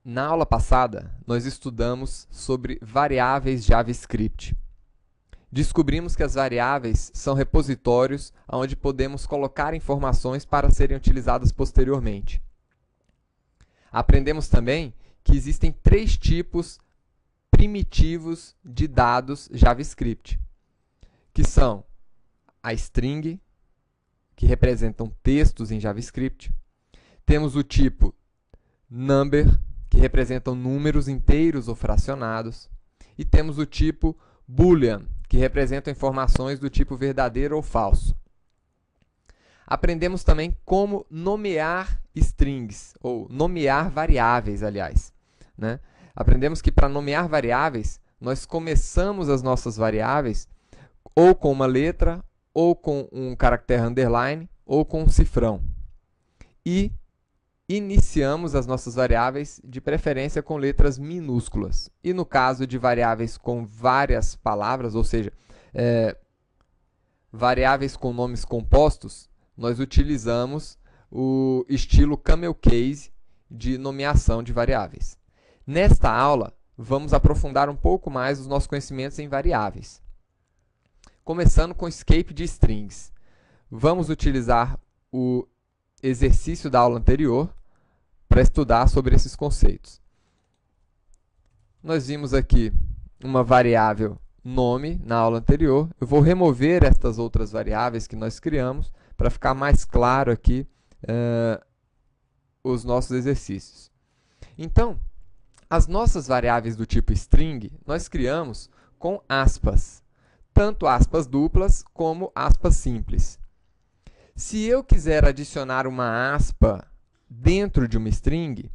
Na aula passada, nós estudamos sobre variáveis JavaScript. Descobrimos que as variáveis são repositórios onde podemos colocar informações para serem utilizadas posteriormente. Aprendemos também que existem três tipos primitivos de dados JavaScript, que são a string, que representam textos em JavaScript. Temos o tipo number, que representam números inteiros ou fracionados. E temos o tipo boolean, que representam informações do tipo verdadeiro ou falso. Aprendemos também como nomear strings, ou nomear variáveis, aliás, né? Aprendemos que para nomear variáveis, nós começamos as nossas variáveis ou com uma letra, ou com um caractere underline, ou com um cifrão. E iniciamos as nossas variáveis, de preferência com letras minúsculas. E no caso de variáveis com várias palavras, ou seja, variáveis com nomes compostos, nós utilizamos o estilo camel case de nomeação de variáveis. Nesta aula, vamos aprofundar um pouco mais os nossos conhecimentos em variáveis. Começando com o escape de strings. Vamos utilizar o exercício da aula anterior para estudar sobre esses conceitos. Nós vimos aqui uma variável nome na aula anterior. Eu vou remover estas outras variáveis que nós criamos para ficar mais claro aqui os nossos exercícios. Então, as nossas variáveis do tipo string, nós criamos com aspas, tanto aspas duplas como aspas simples. Se eu quiser adicionar uma aspa dentro de uma string,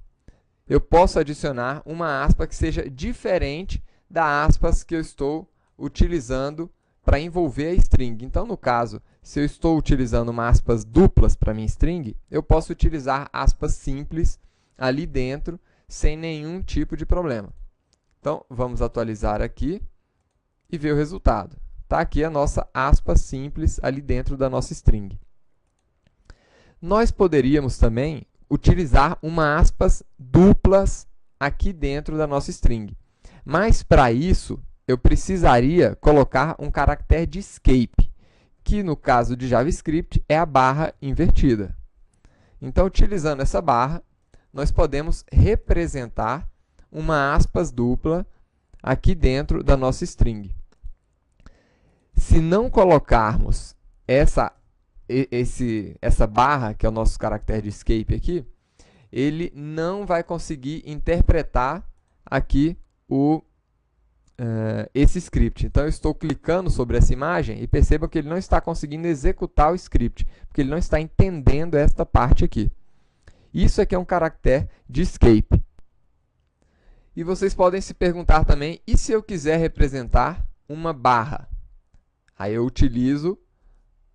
eu posso adicionar uma aspa que seja diferente da aspas que eu estou utilizando para envolver a string. Então, no caso, se eu estou utilizando uma aspas duplas para minha string, eu posso utilizar aspas simples ali dentro, sem nenhum tipo de problema. Então, vamos atualizar aqui e ver o resultado. Está aqui a nossa aspa simples ali dentro da nossa string. Nós poderíamos também utilizar uma aspas duplas aqui dentro da nossa string. Mas, para isso, eu precisaria colocar um caractere de escape, que no caso de JavaScript é a barra invertida. Então, utilizando essa barra, nós podemos representar uma aspas dupla aqui dentro da nossa string. Se não colocarmos essa barra, que é o nosso caractere de escape aqui, ele não vai conseguir interpretar aqui esse script. Então, eu estou clicando sobre essa imagem e percebam que ele não está conseguindo executar o script, porque ele não está entendendo esta parte aqui. Isso aqui é um caractere de escape. E vocês podem se perguntar também, e se eu quiser representar uma barra? Aí eu utilizo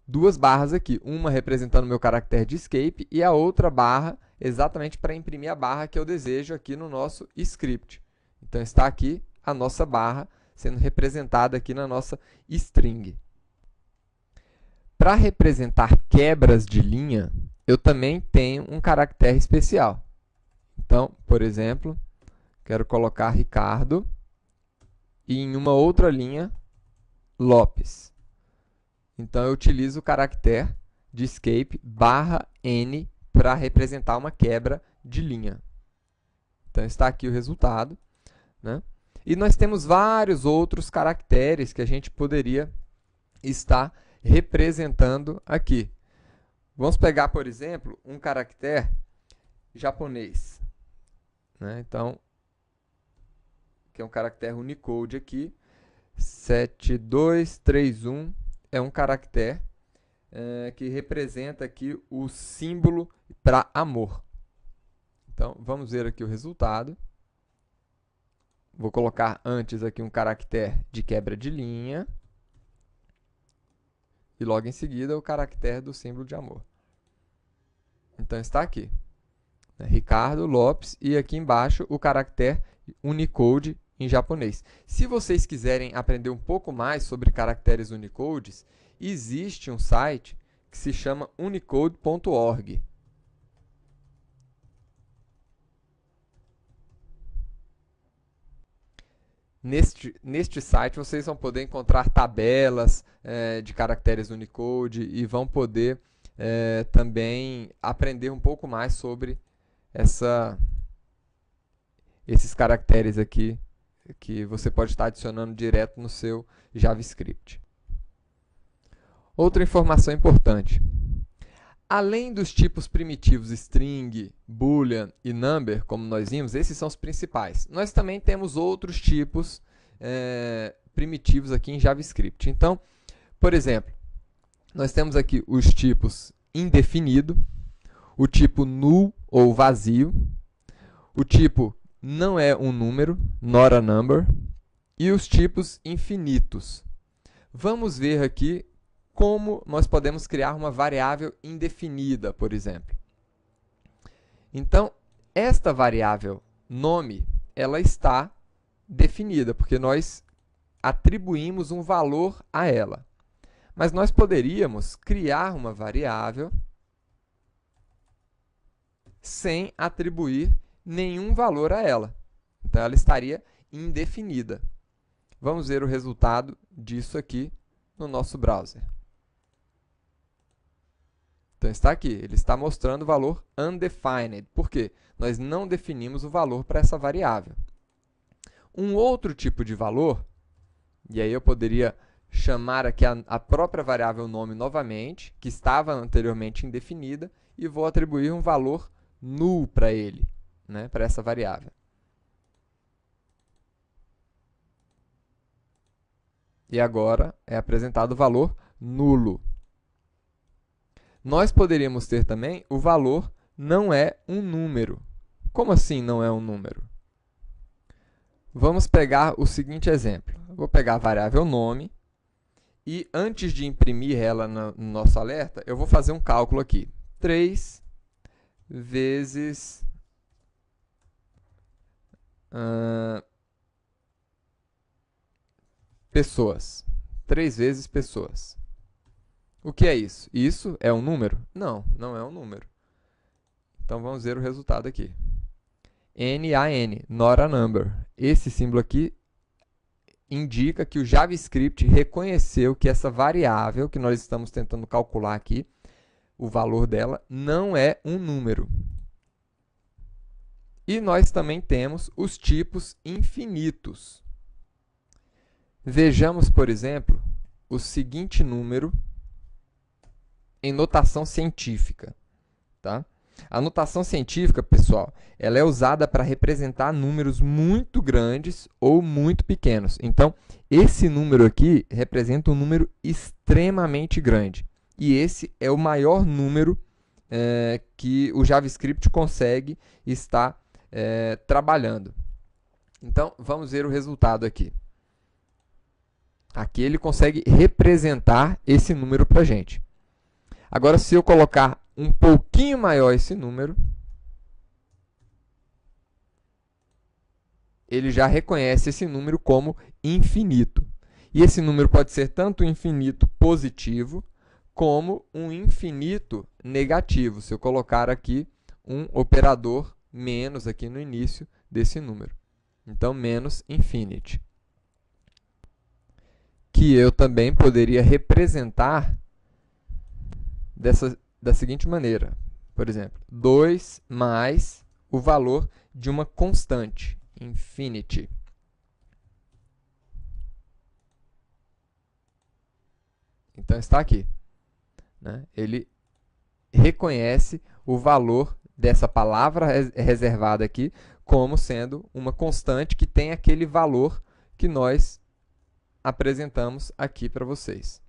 duas barras aqui, uma representando o meu caractere de escape e a outra barra exatamente para imprimir a barra que eu desejo aqui no nosso script. Então, está aqui a nossa barra sendo representada aqui na nossa string. Para representar quebras de linha, eu também tenho um caractere especial. Então, por exemplo, quero colocar Ricardo e em uma outra linha, Lopes. Então, eu utilizo o caractere de escape barra N para representar uma quebra de linha. Então, está aqui o resultado, né? E nós temos vários outros caracteres que a gente poderia estar representando aqui. Vamos pegar, por exemplo, um caractere japonês, né? Então, que é um caractere Unicode aqui, 7231 é um caractere que representa aqui o símbolo para amor. Então, vamos ver aqui o resultado. Vou colocar antes aqui um caractere de quebra de linha. E logo em seguida o caractere do símbolo de amor. Então, está aqui. Ricardo Lopes e aqui embaixo o caractere Unicode em japonês. Se vocês quiserem aprender um pouco mais sobre caracteres Unicodes, existe um site que se chama unicode.org. Neste site vocês vão poder encontrar tabelas de caracteres Unicode e vão poder também aprender um pouco mais sobre esses caracteres aqui que você pode estar adicionando direto no seu JavaScript. Outra informação importante. Além dos tipos primitivos string, boolean e number, como nós vimos, esses são os principais. Nós também temos outros tipos primitivos aqui em JavaScript. Então, por exemplo, nós temos aqui os tipos indefinido, o tipo null ou vazio, o tipo não é um número, not a number, e os tipos infinitos. Vamos ver aqui como nós podemos criar uma variável indefinida, por exemplo. Então, esta variável nome, ela está definida, porque nós atribuímos um valor a ela. Mas nós poderíamos criar uma variável sem atribuir nenhum valor a ela. Então, ela estaria indefinida. Vamos ver o resultado disso aqui no nosso browser. Então, está aqui. Ele está mostrando o valor undefined. Por quê? Nós não definimos o valor para essa variável. Um outro tipo de valor, e aí eu poderia chamar aqui a própria variável nome novamente, que estava anteriormente indefinida, e vou atribuir um valor null para ele, né, para essa variável. E agora é apresentado o valor nulo. Nós poderíamos ter também o valor não é um número. Como assim não é um número? Vamos pegar o seguinte exemplo. Eu vou pegar a variável nome e antes de imprimir ela no nosso alerta, eu vou fazer um cálculo aqui. 3 vezes pessoas. 3 vezes pessoas. O que é isso? Isso é um número? Não, não é um número. Então, vamos ver o resultado aqui. NaN, not a number. Esse símbolo aqui indica que o JavaScript reconheceu que essa variável que nós estamos tentando calcular aqui, o valor dela, não é um número. E nós também temos os tipos infinitos. Vejamos, por exemplo, o seguinte número em notação científica. Tá? A notação científica, pessoal, ela é usada para representar números muito grandes ou muito pequenos. Então, esse número aqui representa um número extremamente grande. E esse é o maior número que o JavaScript consegue estar trabalhando. Então, vamos ver o resultado aqui. Aqui ele consegue representar esse número para a gente. Agora, se eu colocar um pouquinho maior esse número, ele já reconhece esse número como infinito. E esse número pode ser tanto um infinito positivo, como um infinito negativo, se eu colocar aqui um operador menos aqui no início desse número. Então, menos infinity. Que eu também poderia representar da seguinte maneira. Por exemplo, 2 mais o valor de uma constante, infinity. Então, está aqui. Né? Ele reconhece o valor dessa palavra reservada aqui como sendo uma constante que tem aquele valor que nós apresentamos aqui para vocês.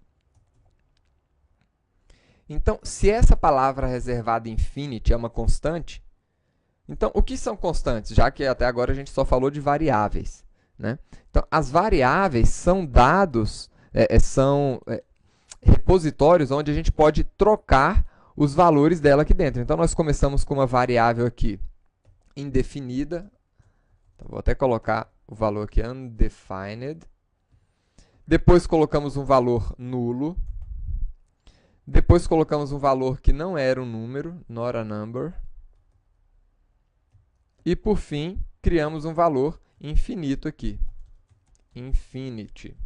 Então, se essa palavra reservada infinity é uma constante, então o que são constantes? Já que até agora a gente só falou de variáveis. Né? Então, as variáveis são dados, são repositórios onde a gente pode trocar os valores dela aqui dentro. Então, nós começamos com uma variável aqui indefinida. Então, vou até colocar o valor aqui undefined. Depois colocamos um valor nulo. Depois colocamos um valor que não era um número, not a number. E, por fim, criamos um valor infinito aqui. infinity.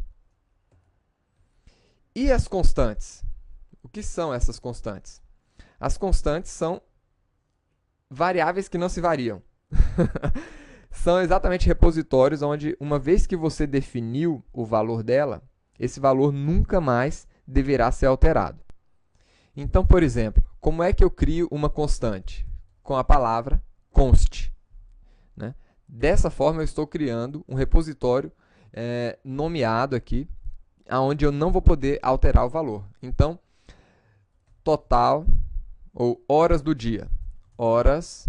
E as constantes? O que são essas constantes? As constantes são variáveis que não se variam. São exatamente repositórios onde, uma vez que você definiu o valor dela, esse valor nunca mais deverá ser alterado. Então, por exemplo, como é que eu crio uma constante? Com a palavra const, né? Dessa forma, eu estou criando um repositório nomeado aqui, onde eu não vou poder alterar o valor. Então, total, ou horas do dia. Horas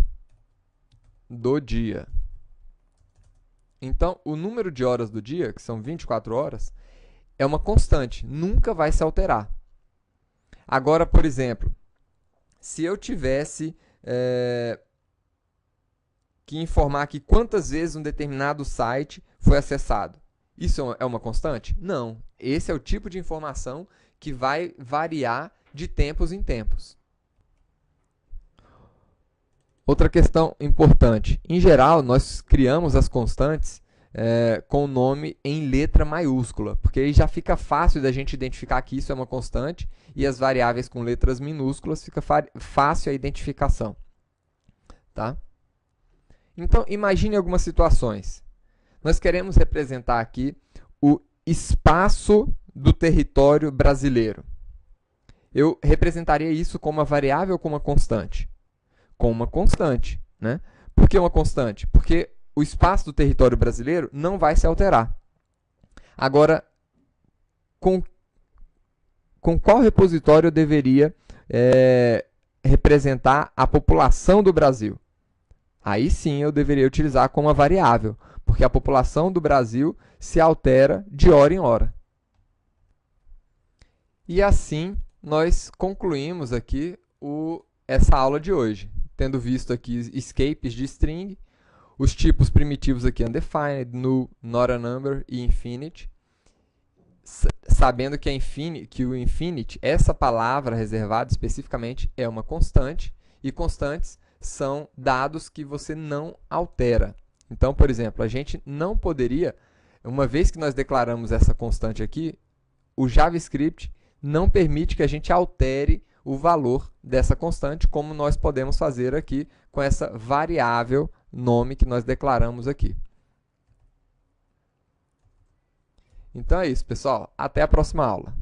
do dia. Então, o número de horas do dia, que são 24 horas, é uma constante, nunca vai se alterar. Agora, por exemplo, se eu tivesse que informar aqui quantas vezes um determinado site foi acessado, isso é uma constante? Não. Esse é o tipo de informação que vai variar de tempos em tempos. Outra questão importante. Em geral, nós criamos as constantes com o nome em letra maiúscula, porque aí já fica fácil da gente identificar que isso é uma constante, e as variáveis com letras minúsculas fica fácil a identificação. Tá? Então, imagine algumas situações. Nós queremos representar aqui o espaço do território brasileiro. Eu representaria isso como uma variável ou como uma constante? Com uma constante, né? Por que uma constante? Porque o espaço do território brasileiro não vai se alterar. Agora, com qual repositório eu deveria representar a população do Brasil? Aí sim eu deveria utilizar como uma variável, porque a população do Brasil se altera de hora em hora. E assim nós concluímos aqui essa aula de hoje, tendo visto aqui escapes de string, os tipos primitivos aqui undefined, null, not a number e infinite, sabendo que o infinite, essa palavra reservada especificamente, é uma constante, e constantes são dados que você não altera. Então, por exemplo, a gente não poderia, uma vez que nós declaramos essa constante aqui, o JavaScript não permite que a gente altere o valor dessa constante, como nós podemos fazer aqui com essa variável nome que nós declaramos aqui. Então é isso, pessoal. Até a próxima aula.